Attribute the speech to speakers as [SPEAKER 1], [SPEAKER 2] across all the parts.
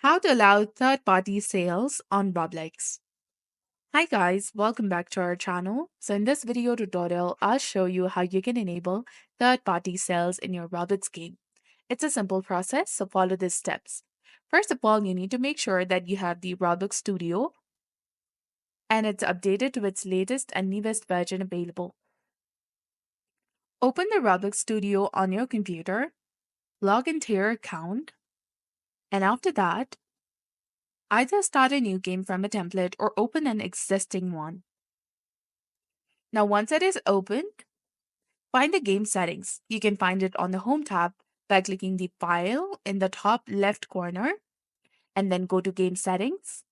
[SPEAKER 1] How to allow third-party sales on Roblox. Hi guys, welcome back to our channel. So in this video tutorial, I'll show you how you can enable third-party sales in your Roblox game. It's a simple process, so follow these steps. First of all, you need to make sure that you have the Roblox Studio and it's updated to its latest and newest version available. Open the Roblox Studio on your computer, log into your account, and after that, either start a new game from a template or open an existing one. Now, once it is opened, find the game settings. You can find it on the Home tab by clicking the file in the top left corner and then go to Game Settings.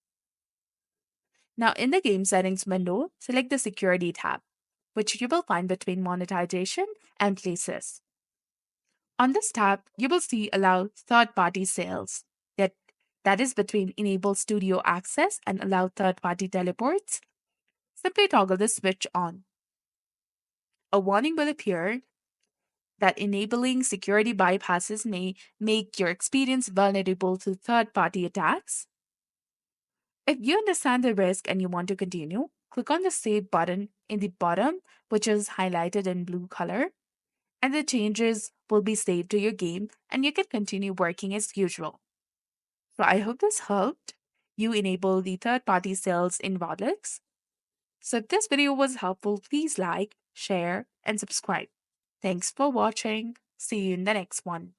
[SPEAKER 1] Now, in the Game Settings window, select the Security tab, which you will find between Monetization and Places. On this tab, you will see Allow Third-Party Sales. That is between Enable Studio Access and Allow Third-Party Teleports. Simply toggle the switch on. A warning will appear that enabling security bypasses may make your experience vulnerable to third party attacks. If you understand the risk and you want to continue, click on the Save button in the bottom, which is highlighted in blue color, and the changes will be saved to your game and you can continue working as usual. So I hope this helped you enable the third party sales in Roblox. So if this video was helpful, please like, share, and subscribe. Thanks for watching. See you in the next one.